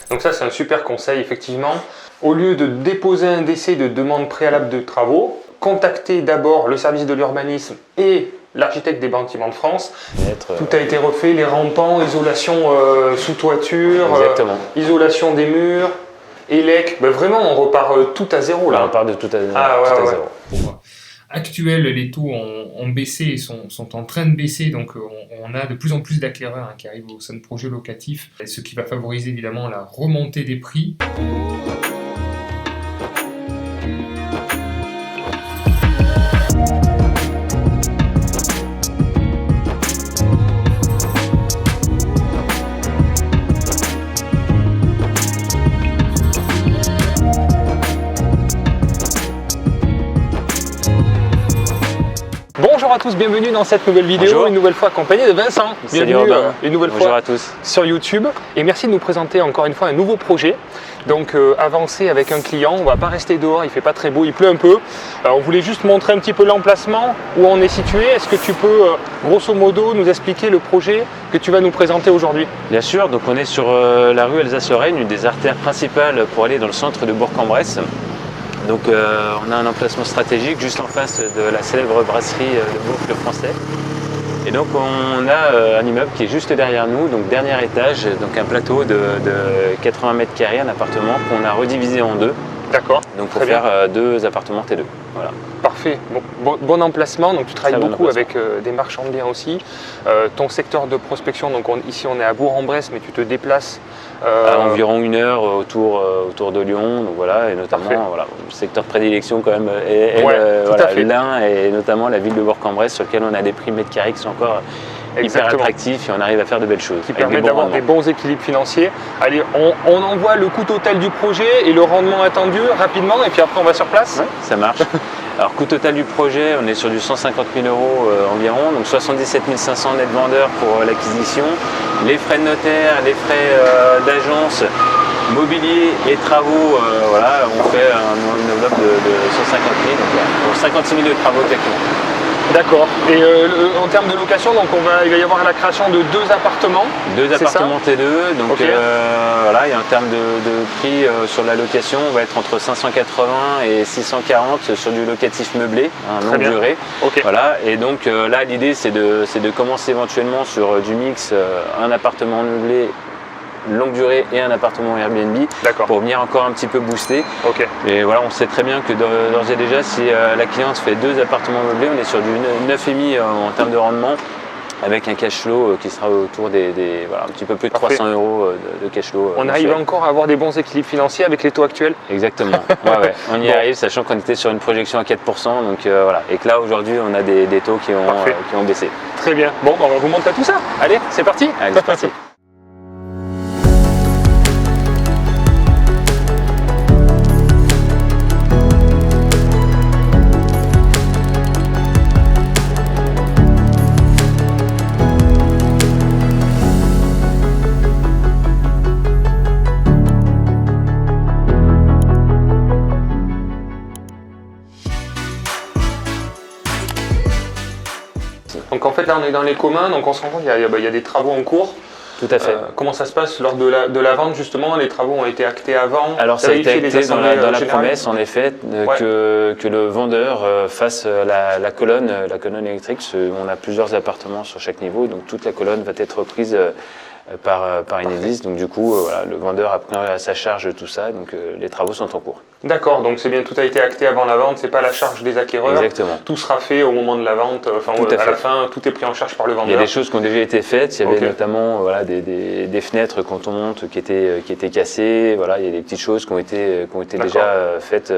Donc ça, c'est un super conseil, effectivement. Au lieu de déposer un décès de demande préalable de travaux, contactez d'abord le service de l'urbanisme et l'architecte des bâtiments de France. Tout a été refait, les rampants, isolation sous toiture, isolation des murs, élec. Ben vraiment, on repart tout à zéro là. On repart de tout à zéro. Actuel, les taux ont baissé et sont en train de baisser, donc on a de plus en plus d'acquéreurs qui arrivent au sein de projets locatifs, ce qui va favoriser évidemment la remontée des prix. Bonjour à tous, bienvenue dans cette nouvelle vidéo, Bonjour. Une nouvelle fois accompagné de Vincent. Salut bienvenue Robin. Une nouvelle Bonjour fois à tous. sur YouTube et merci de nous présenter encore une fois un nouveau projet. Donc avancer avec un client, on ne va pas rester dehors, il fait pas très beau, il pleut un peu. On voulait juste montrer un petit peu l'emplacement, où on est situé. Est-ce que tu peux grosso modo nous expliquer le projet que tu vas nous présenter aujourd'hui? Bien sûr, donc on est sur la rue Alsace-Lorraine, une des artères principales pour aller dans le centre de Bourg-en-Bresse. Donc on a un emplacement stratégique juste en face de la célèbre brasserie de Bourg-le-Français. Et donc on a un immeuble qui est juste derrière nous, donc dernier étage, donc un plateau de 80 mètres carrés, un appartement qu'on a redivisé en deux. D'accord. Donc pour faire deux appartements T2. Voilà. Parfait, bon emplacement, donc tu travailles beaucoup avec des marchands de biens aussi. Ton secteur de prospection, donc ici on est à Bourg-en-Bresse, mais tu te déplaces à environ 1 heure autour de Lyon, donc voilà, et notamment le secteur de prédilection quand même est l'Ain et notamment la ville de Bourg-en-Bresse sur lequel on a des prix mètre carré qui sont encore hyper attractifs et on arrive à faire de belles choses. Qui permettent d'avoir des bons équilibres financiers. Allez, on envoie le coût total du projet et le rendement attendu rapidement et puis après on va sur place. Ouais, ça marche. Alors coût total du projet, on est sur du 150 000 euros environ, donc 77 500 net vendeurs pour l'acquisition. Les frais de notaire, les frais d'agence, mobilier et travaux, on fait une enveloppe de 150 000, donc 56 000 de travaux exactement. D'accord. Et en termes de location, donc il va y avoir la création de 2 appartements. 2 appartements T2, donc et en termes de prix sur la location, on va être entre 580 et 640 sur du locatif meublé, longue durée. Voilà. Et donc là, l'idée c'est de commencer éventuellement sur du mix, un appartement meublé longue durée et un appartement Airbnb pour venir encore un petit peu booster. Et voilà, on sait très bien que d'ores et déjà, si la cliente fait 2 appartements meublés, on est sur du 9,5 en termes de rendement, avec un cash flow qui sera autour un petit peu plus de 300 euros de cash flow. On arrive encore à avoir des bons équilibres financiers avec les taux actuels. Exactement, on y arrive, sachant qu'on était sur une projection à 4%, donc et que là aujourd'hui on a des taux qui ont baissé. Très bien, bon, on va vous montrer tout ça. Allez, c'est parti. Allez, c'est parti. Donc en fait là on est dans les communs, donc on se rend compte qu'il y a des travaux en cours. Tout à fait. Comment ça se passe lors de la vente justement? Les travaux ont été actés avant? Alors ça a été acté dans la promesse en effet que le vendeur fasse la colonne électrique. On a plusieurs appartements sur chaque niveau, donc toute la colonne va être reprise par Enedis. Donc du coup, le vendeur a pris à sa charge tout ça, donc les travaux sont en cours. D'accord, donc c'est bien, tout a été acté avant la vente, c'est pas la charge des acquéreurs. Exactement. Tout sera fait au moment de la vente, à la fin, tout est pris en charge par le vendeur. Il y a des choses qui ont déjà été faites, il y avait notamment des fenêtres quand on monte qui étaient cassées, il y a des petites choses qui ont été déjà faites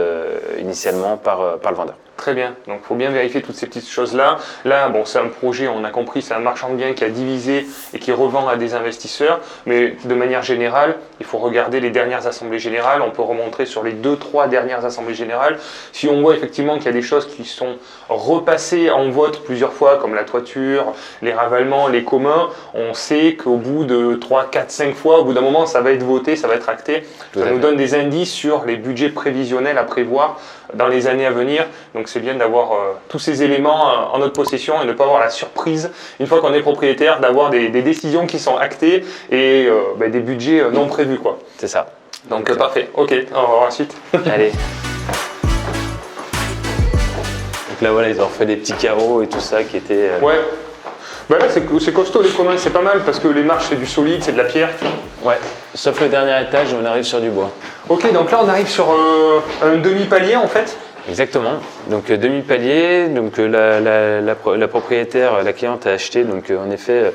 initialement par le vendeur. Très bien, donc il faut bien vérifier toutes ces petites choses-là. Là, bon, c'est un projet, on a compris, c'est un marchand de biens qui a divisé et qui revend à des investisseurs, mais de manière générale, il faut regarder les dernières assemblées générales, on peut remontrer sur les 2-3 dernières assemblées générales. Si on voit effectivement qu'il y a des choses qui sont repassées en vote plusieurs fois, comme la toiture, les ravalements, les communs, on sait qu'au bout de 3, 4, 5 fois, au bout d'un moment, ça va être voté, ça va être acté. Ça nous donne des indices sur les budgets prévisionnels à prévoir dans les années à venir. Donc c'est bien d'avoir tous ces éléments en notre possession et de ne pas avoir la surprise, une fois qu'on est propriétaire, d'avoir des décisions qui sont actées et des budgets non prévus, quoi. C'est ça. Donc parfait, ok, on va voir ensuite. Allez. Donc là voilà, ils ont refait des petits carreaux et tout ça qui étaient... Ouais. Bah là c'est costaud les communs, c'est pas mal parce que les marches c'est du solide, c'est de la pierre. Ouais, sauf le dernier étage où on arrive sur du bois. Ok, donc là on arrive sur un demi-palier en fait. Exactement, donc demi-palier, donc la propriétaire, la cliente a acheté donc en effet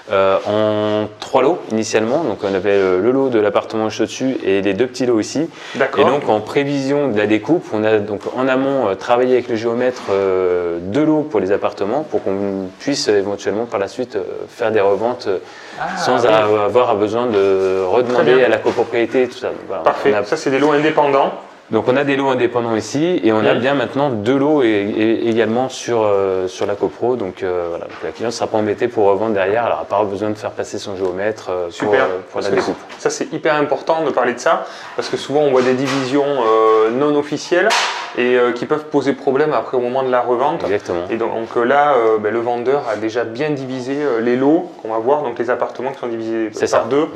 en 3 lots initialement, donc on avait le lot de l'appartement juste au-dessus et les 2 petits lots ici. D'accord. Et donc en prévision de la découpe, on a donc en amont travaillé avec le géomètre 2 lots pour les appartements pour qu'on puisse éventuellement par la suite faire des reventes sans avoir besoin de redemander à la copropriété et tout ça. Donc, voilà, parfait, ça c'est des lots indépendants. Donc on a des lots indépendants ici et on a bien maintenant 2 lots également sur la copro. Donc voilà, donc la cliente ne sera pas embêtée pour revendre derrière, elle n'aura pas besoin de faire passer son géomètre pour la découpe. Ça c'est hyper important de parler de ça parce que souvent on voit des divisions non officielles et qui peuvent poser problème après au moment de la revente. Exactement. Et donc là, le vendeur a déjà bien divisé les lots qu'on va voir, donc les appartements qui sont divisés par 2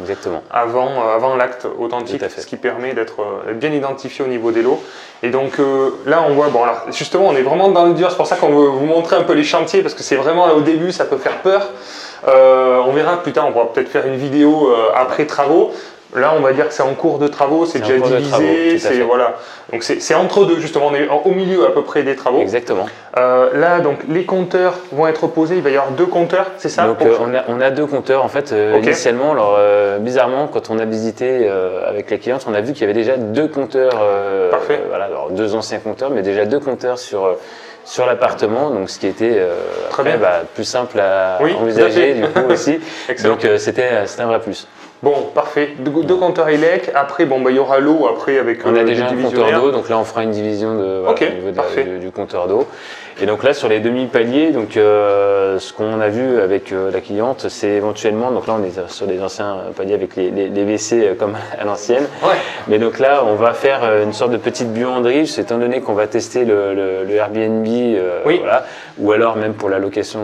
avant l'acte authentique, ce qui permet d'être bien identifié au niveau des lots. Et donc là on voit, bon alors justement on est vraiment dans le dur, c'est pour ça qu'on veut vous montrer un peu les chantiers parce que c'est vraiment là au début ça peut faire peur. On verra plus tard, on pourra peut-être faire une vidéo après travaux. Là, on va dire que c'est en cours de travaux, c'est déjà divisé, voilà. Donc c'est entre deux justement, on est au milieu à peu près des travaux. Exactement. Là, donc les compteurs vont être posés, il va y avoir 2 compteurs, c'est ça? Donc on a 2 compteurs en fait. Initialement, alors bizarrement, quand on a visité avec les clientes, on a vu qu'il y avait déjà 2 compteurs. Parfait. Voilà, alors 2 anciens compteurs, mais déjà 2 compteurs sur l'appartement, donc ce qui était plus simple à envisager du coup aussi. Donc c'était un vrai plus. Bon, parfait. 2 compteurs ELEC. Après, il y aura l'eau après avec on a déjà un compteur d'eau, donc là on fera une division au niveau du compteur d'eau. Et donc là sur les demi-paliers, donc ce qu'on a vu avec la cliente, c'est éventuellement, donc là on est sur les anciens paliers avec les WC comme à l'ancienne. Ouais. Mais donc là on va faire une sorte de petite buanderie, étant donné qu'on va tester le Airbnb, voilà, ou alors même pour la location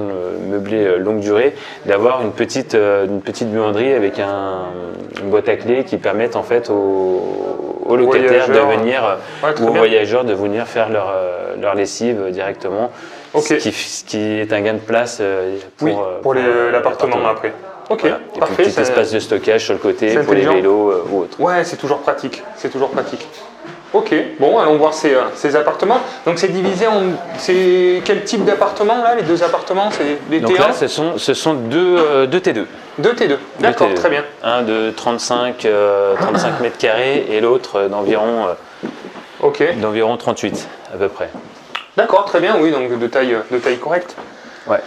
meublée longue durée, d'avoir une petite buanderie avec une boîte à clés qui permettent en fait aux locataires de venir ou aux voyageurs de venir faire leur lessive directement. Okay. Ce qui est un gain de place pour l'appartement après. Ok, voilà. Et parfait. Puis un petit espace de stockage sur le côté pour les vélos ou autre. Ouais, c'est toujours pratique. Ok, bon, allons voir ces appartements. Donc c'est divisé en... C'est quel type d'appartement là, les 2 appartements? C'est des T1? Donc là, ce sont 2 T2. 2 T2, d'accord, très bien. Un de 35 mètres carrés et l'autre d'environ 38 à peu près. D'accord, très bien, oui, donc de taille correcte. Ouais.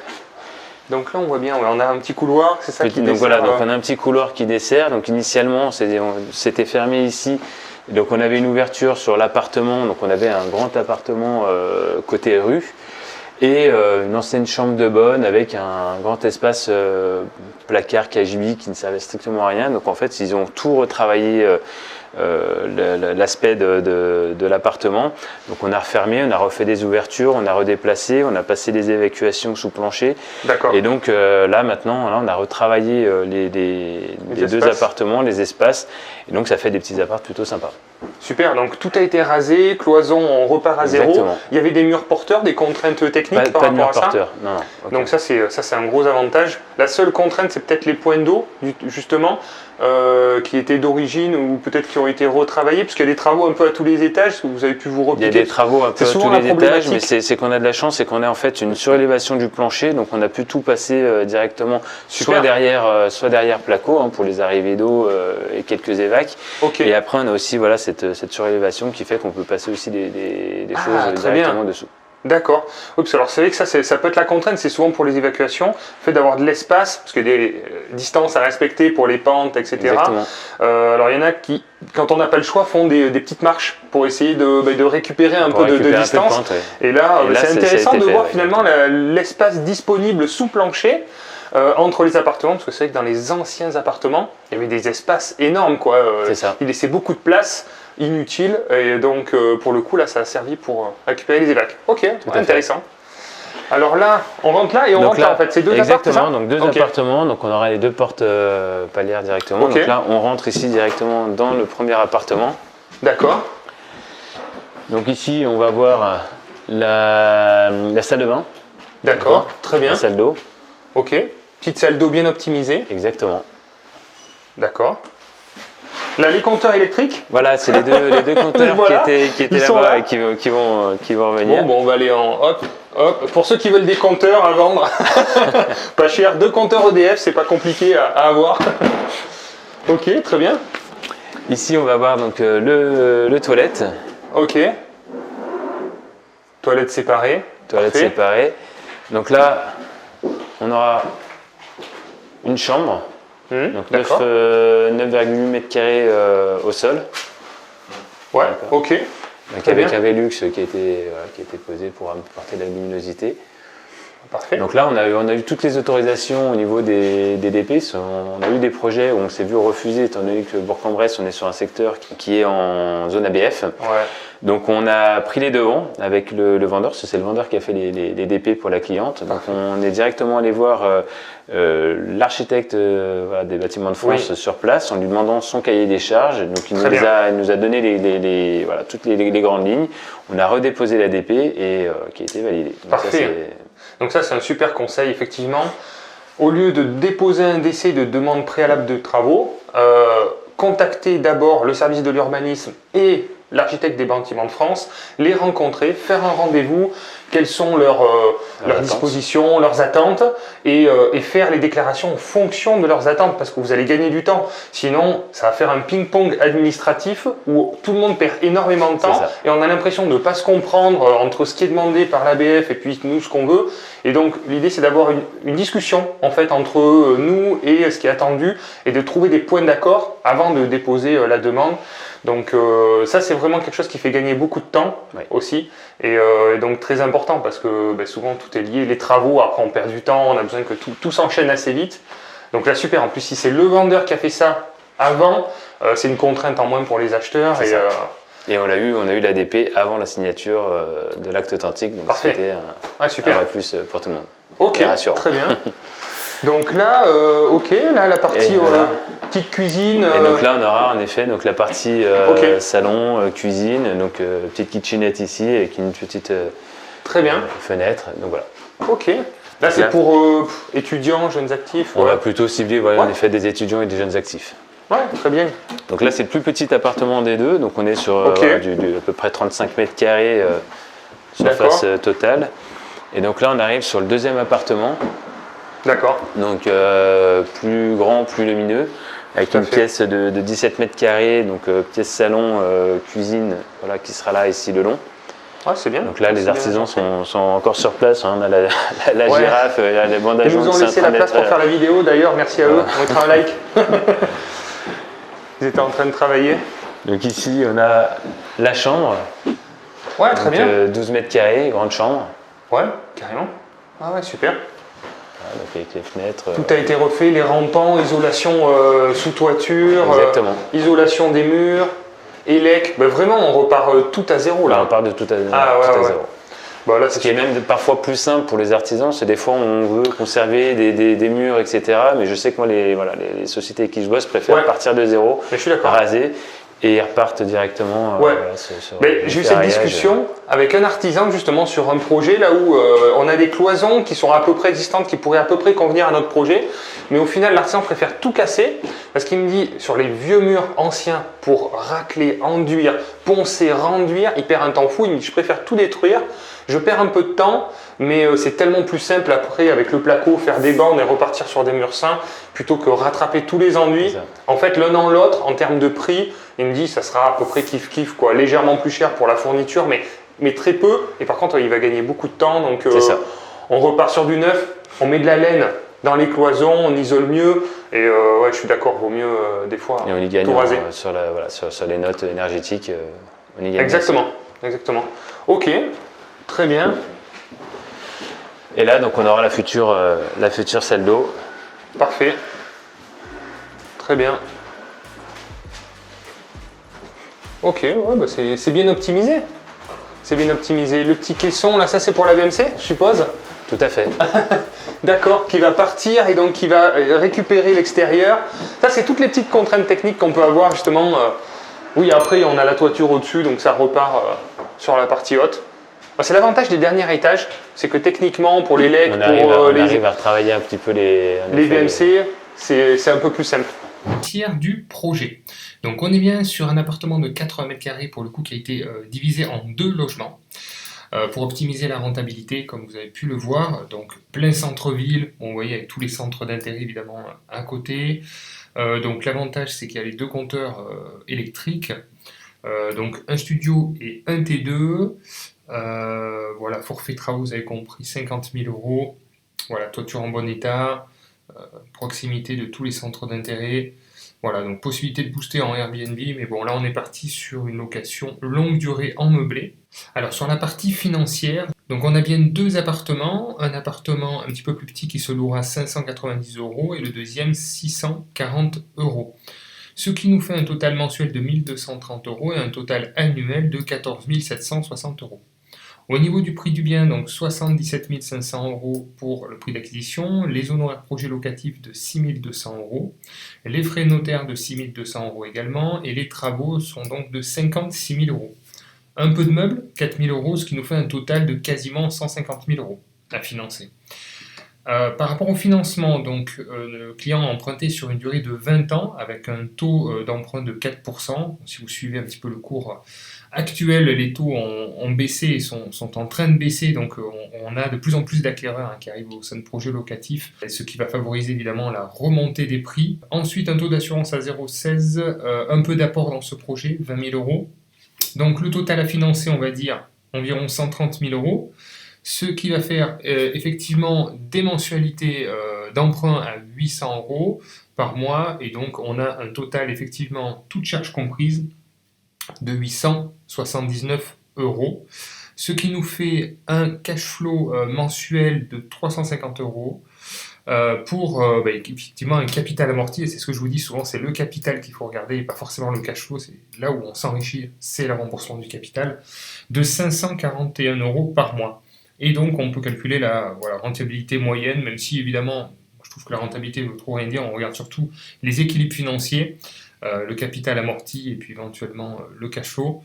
Donc là on voit bien, on a un petit couloir, c'est ça qui donc dessert. Voilà, donc on a un petit couloir qui dessert. Donc initialement c'était fermé ici. Donc on avait une ouverture sur l'appartement, donc on avait un grand appartement côté rue et une ancienne chambre de bonne avec un grand espace placard KGB qui ne servait strictement à rien. Donc en fait ils ont tout retravaillé l'aspect de l'appartement. Donc on a refermé, on a refait des ouvertures, on a redéplacé, on a passé des évacuations sous plancher. D'accord. Et donc là maintenant, on a retravaillé les 2 appartements, les espaces. Et donc ça fait des petits apparts plutôt sympas. Super, donc tout a été rasé, cloison, on repart à zéro. Exactement. Il y avait des murs porteurs, des contraintes techniques par rapport à ça? Non. Okay. Donc ça c'est un gros avantage. La seule contrainte c'est peut-être les points d'eau, justement, qui étaient d'origine ou peut-être qui ont été retravaillés, parce qu'il y a des travaux un peu à tous les étages, vous avez pu vous repiquer. Il y a des travaux un peu à tous les étages, mais c'est qu'on a de la chance, c'est qu'on a en fait une surélévation du plancher, donc on a pu tout passer directement, soit derrière placo pour les arrivées d'eau et quelques évacs. Okay. Et après on a aussi cette surélévation qui fait qu'on peut passer aussi des choses directement dessous. D'accord. Oui, parce que alors c'est vrai que ça peut être la contrainte, c'est souvent pour les évacuations, le fait d'avoir de l'espace, parce qu'il y a des distances à respecter pour les pentes, etc. Exactement. Alors il y en a qui, quand on n'a pas le choix, font des petites marches pour essayer de récupérer un peu de distance. Et là, c'est intéressant de voir finalement l'espace disponible sous plancher. entre les appartements, parce que c'est vrai que dans les anciens appartements, il y avait des espaces énormes, quoi. C'est ça. Il laissait beaucoup de place inutile, et donc pour le coup, là, ça a servi pour récupérer les évacs. Ok, intéressant. Alors là, on rentre là et on rentre là, en fait, c'est deux appartements. Exactement, donc deux appartements, donc on aura les deux portes palières directement. Donc là, on rentre ici directement dans le premier appartement. D'accord. Donc ici, on va voir la salle de bain. D'accord, très bien. La salle d'eau. Ok, petite salle d'eau bien optimisée. Exactement. D'accord. Là, les compteurs électriques. Voilà, c'est les deux compteurs voilà, qui étaient là-bas et qui vont revenir. Bon, on va aller en hop. Pour ceux qui veulent des compteurs à vendre, pas cher, 2 compteurs EDF, c'est pas compliqué à avoir. Ok, très bien. Ici, on va voir donc le toilette. Ok. Toilettes séparées. Toilettes séparées. Donc là, on aura une chambre. Donc 9,8 m² au sol. Ouais, ok. Donc avec un Velux qui a été posé pour apporter de la luminosité. Parfait. Donc là, on a eu toutes les autorisations au niveau des DP. On a eu des projets où on s'est vu refuser, étant donné que Bourg-en-Bresse, on est sur un secteur qui est en zone ABF. Ouais. Donc on a pris les devants avec le vendeur, c'est le vendeur qui a fait les DP pour la cliente. Donc on est directement allé voir l'architecte des bâtiments de France sur place en lui demandant son cahier des charges. Donc il nous a donné toutes les grandes lignes. On a redéposé la DP et qui a été validée. Donc parfait. Donc ça c'est un super conseil effectivement. Au lieu de déposer un décès de demande préalable de travaux, contactez d'abord le service de l'urbanisme et l'architecte des bâtiments de France, les rencontrer, faire un rendez-vous, quelles sont leurs dispositions, leurs attentes, et faire les déclarations en fonction de leurs attentes, parce que vous allez gagner du temps. Sinon, ça va faire un ping-pong administratif où tout le monde perd énormément de temps, et on a l'impression de ne pas se comprendre entre ce qui est demandé par l'ABF et puis nous, ce qu'on veut. Et donc, l'idée, c'est d'avoir une discussion, en fait, entre nous et ce qui est attendu, et de trouver des points d'accord avant de déposer la demande. Donc ça c'est vraiment quelque chose qui fait gagner beaucoup de temps aussi et donc très important parce que souvent tout est lié, les travaux après on perd du temps, on a besoin que tout s'enchaîne assez vite. Donc là super, en plus si c'est le vendeur qui a fait ça avant, c'est une contrainte en moins pour les acheteurs. Et on a eu l'ADP avant la signature de l'acte authentique, donc c'était un vrai plus pour tout le monde. Ok, très bien. Donc là, là la partie petite cuisine. Et donc là, on aura en effet donc la partie salon, cuisine, donc petite kitchenette ici avec une petite fenêtre. Donc voilà. Ok. Là, c'est pour étudiants, jeunes actifs. On va plutôt cibler en effet des étudiants et des jeunes actifs. Ouais, très bien. Donc là, c'est le plus petit appartement des deux. Donc on est sur à peu près 35 m² surface totale. Et donc là, on arrive sur le deuxième appartement. D'accord. Donc plus grand, plus lumineux, avec une pièce de 17 m², donc pièce salon, cuisine, qui sera là ici le long. Ouais, c'est bien. Donc là, les artisans sont encore sur place. On a la girafe, il y a les bandages. Ils nous ont laissé la place pour faire la vidéo d'ailleurs, merci à eux. On mettra un like. Ils étaient en train de travailler. Donc ici, on a la chambre. Ouais, très bien. 12 m², grande chambre. Ouais, carrément. Ah ouais, super. Donc avec les fenêtres. Tout a été refait, les rampants, isolation sous toiture, isolation des murs, élec. Vraiment, on repart tout à zéro là. On part de tout à zéro. Bah, là, ce qui est même parfois plus simple pour les artisans, c'est des fois on veut conserver des murs, etc. Mais je sais que moi, les sociétés avec qui je bosse préfèrent partir de zéro, raser. Et ils repartent directement. J'ai eu cette discussion avec un artisan justement sur un projet là où on a des cloisons qui sont à peu près distantes, qui pourraient à peu près convenir à notre projet. Mais au final, l'artisan préfère tout casser parce qu'il me dit sur les vieux murs anciens pour racler, enduire, poncer, renduire, il perd un temps fou. Il me dit je préfère tout détruire. Je perds un peu de temps, mais c'est tellement plus simple après avec le placo, faire des bandes et repartir sur des murs sains plutôt que rattraper tous les enduits. En fait, l'un dans l'autre, en termes de prix, il me dit ça sera à peu près kiff-kiff, légèrement plus cher pour la fourniture, mais très peu. Et par contre, il va gagner beaucoup de temps. Donc, on repart sur du neuf, on met de la laine dans les cloisons, on isole mieux. Et je suis d'accord, vaut mieux des fois et on y gagne tout raser. Sur les notes énergétiques, on y gagne. Exactement. Ok. Très bien. Et là, donc, on aura la future salle d'eau. Parfait. Très bien. Ok, ouais, bah c'est bien optimisé. C'est bien optimisé. Le petit caisson, là, ça c'est pour la BMC, je suppose? Tout à fait. D'accord, qui va partir et donc qui va récupérer l'extérieur. Ça, c'est toutes les petites contraintes techniques qu'on peut avoir justement. Oui, après, on a la toiture au-dessus, donc ça repart sur la partie haute. C'est l'avantage des derniers étages, c'est que techniquement, pour les legs, on arrive à retravailler un petit peu les BMC, c'est un peu plus simple. Tiers du projet. Donc on est bien sur un appartement de 80 mètres carrés pour le coup qui a été divisé en 2 logements pour optimiser la rentabilité comme vous avez pu le voir. Donc plein centre-ville, bon, vous voyez avec tous les centres d'intérêt évidemment à côté. Donc l'avantage c'est qu'il y a les 2 compteurs électriques, donc un studio et un T2. Voilà, forfait travaux, vous avez compris, 50 000 €. Voilà, toiture en bon état, proximité de tous les centres d'intérêt. Voilà, donc possibilité de booster en Airbnb, mais bon, là on est parti sur une location longue durée en meublé. Alors sur la partie financière, donc on a bien 2 appartements, un appartement un petit peu plus petit qui se louera 590 € et le deuxième 640 €. Ce qui nous fait un total mensuel de 1 230 € et un total annuel de 14 760 €. Au niveau du prix du bien, donc 77 500 € pour le prix d'acquisition, les honoraires projet locatifs de 6 200 €, les frais notaires de 6 200 € également, et les travaux sont donc de 56 000 €. Un peu de meubles, 4 000 €, ce qui nous fait un total de quasiment 150 000 € à financer. Par rapport au financement, donc, le client a emprunté sur une durée de 20 ans avec un taux d'emprunt de 4%. Si vous suivez un petit peu le cours actuel, les taux ont baissé et sont en train de baisser, donc on a de plus en plus d'acquéreurs qui arrivent au sein de projets locatifs, ce qui va favoriser évidemment la remontée des prix. Ensuite, un taux d'assurance à 0,16, un peu d'apport dans ce projet, 20 000 €. Donc le total à financer, on va dire environ 130 000 €. Ce qui va faire effectivement des mensualités d'emprunt à 800 € par mois, et donc on a un total effectivement, toutes charges comprises, de 879 €, ce qui nous fait un cash flow mensuel de 350 € pour effectivement un capital amorti, et c'est ce que je vous dis souvent, c'est le capital qu'il faut regarder et pas forcément le cash flow, c'est là où on s'enrichit, c'est le remboursement du capital, de 541 € par mois. Et donc, on peut calculer la rentabilité moyenne, même si, évidemment, je trouve que la rentabilité ne veut trop rien dire. On regarde surtout les équilibres financiers, le capital amorti et puis éventuellement le cash flow.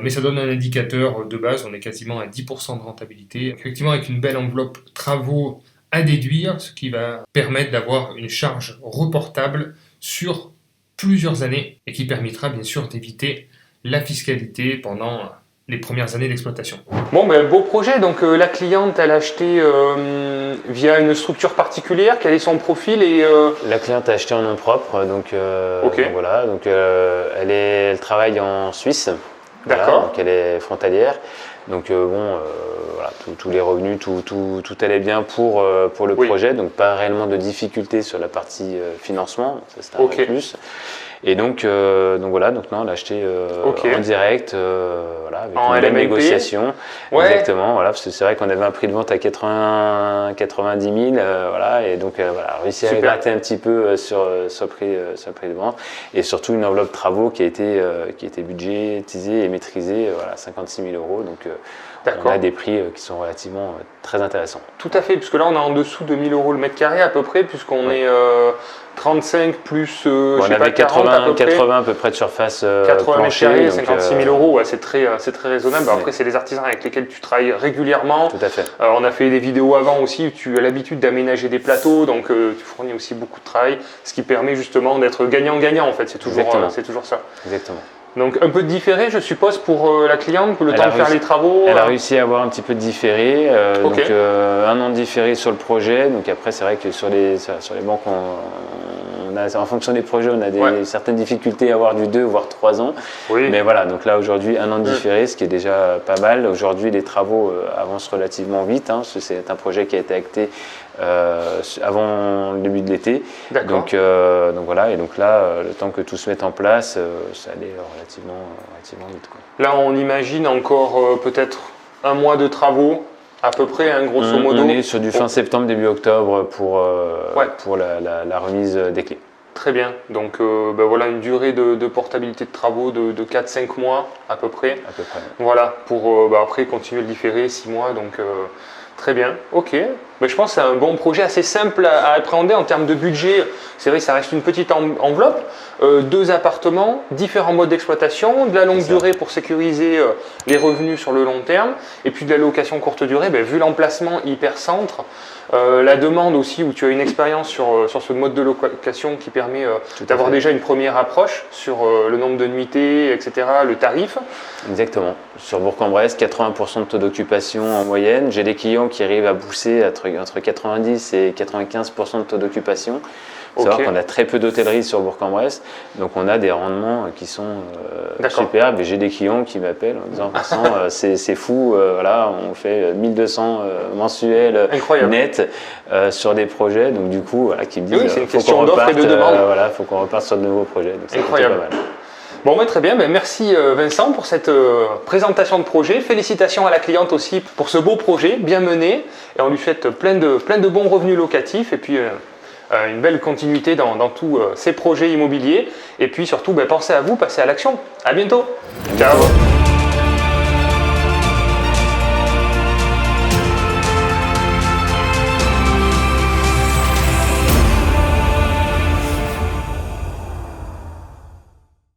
Mais ça donne un indicateur de base, on est quasiment à 10% de rentabilité. Effectivement, avec une belle enveloppe travaux à déduire, ce qui va permettre d'avoir une charge reportable sur plusieurs années et qui permettra bien sûr d'éviter la fiscalité pendant les premières années d'exploitation. Bon, beau projet. Donc la cliente, elle a acheté via une structure particulière. Quel est son profil et La cliente a acheté en nom propre, donc voilà. Donc elle travaille en Suisse. D'accord. Voilà, donc elle est frontalière. Donc voilà, tous les revenus, tout allait bien pour le projet. Donc pas réellement de difficulté sur la partie financement. Ça c'est un peu plus. Et donc voilà, donc là on l'a acheté en direct, voilà, avec une belle négociation. Ouais. Exactement, voilà, parce que c'est vrai qu'on avait un prix de vente à 90 000, voilà, et donc voilà, réussi à gratter un petit peu sur le prix de vente, et surtout une enveloppe travaux qui a été budgétisée et maîtrisée, voilà, 56 000 €. Donc on a des prix qui sont relativement très intéressants. Tout à fait, puisque là on est en dessous de 1 000 € le mètre carré à peu près, puisqu'on est 35 plus on avait 80 à peu près de surface 80 plancher, mètres carrés, 56 000 €, ouais, c'est très raisonnable. Après, c'est des artisans avec lesquels tu travailles régulièrement. Tout à fait. On a fait des vidéos avant aussi où tu as l'habitude d'aménager des plateaux, donc tu fournis aussi beaucoup de travail, ce qui permet justement d'être gagnant-gagnant en fait, c'est toujours ça. Exactement. Donc un peu de différé, je suppose, pour la cliente, pour le temps de faire les travaux. Elle a réussi à avoir un petit peu de différé, donc 1 an de différé sur le projet. Donc après, c'est vrai que sur les banques, en fonction des projets, on a certaines difficultés à avoir du 2 voire 3 ans. Oui. Mais voilà, donc là aujourd'hui, 1 an de différé, ce qui est déjà pas mal. Aujourd'hui, les travaux avancent relativement vite. Hein, c'est un projet qui a été acté avant le début de l'été. Donc voilà, et donc là, le temps que tout se mette en place, ça allait relativement vite, quoi. Là, on imagine encore peut-être 1 mois de travaux À peu près, hein, grosso modo. On est sur du fin septembre, début octobre pour la remise des clés. Très bien. Donc voilà une durée de portabilité de travaux de 4-5 mois à peu près. À peu près. Voilà, pour après continuer de différer 6 mois. Donc très bien, ok. Mais je pense que c'est un bon projet assez simple à appréhender en termes de budget. C'est vrai que ça reste une petite enveloppe. 2 appartements, différents modes d'exploitation, de la longue durée pour sécuriser les revenus sur le long terme, et puis de la location courte durée, vu l'emplacement hyper centre, la demande aussi où tu as une expérience sur ce mode de location qui permet d'avoir déjà une première approche sur le nombre de nuitées, etc., le tarif. Exactement. Sur Bourg-en-Bresse, 80% de taux d'occupation en moyenne. J'ai des clients qui arrivent à pousser entre 90 et 95% de taux d'occupation. Il faut savoir qu'on a très peu d'hôtellerie sur Bourg-en-Bresse, donc on a des rendements qui sont superbes. Et j'ai des clients qui m'appellent en disant Vincent, c'est fou, voilà, on fait 1200 mensuels net sur des projets, donc du coup, voilà, qui me disent c'est une question d'offre et de demande. Voilà, faut qu'on reparte sur de nouveaux projets. Donc incroyable. Pas mal. Bon, très bien. Merci Vincent pour cette présentation de projet. Félicitations à la cliente aussi pour ce beau projet, bien mené. Et on lui souhaite plein de bons revenus locatifs et puis une belle continuité dans tous ces projets immobiliers. Et puis surtout, pensez à vous, passez à l'action. À bientôt. Ciao.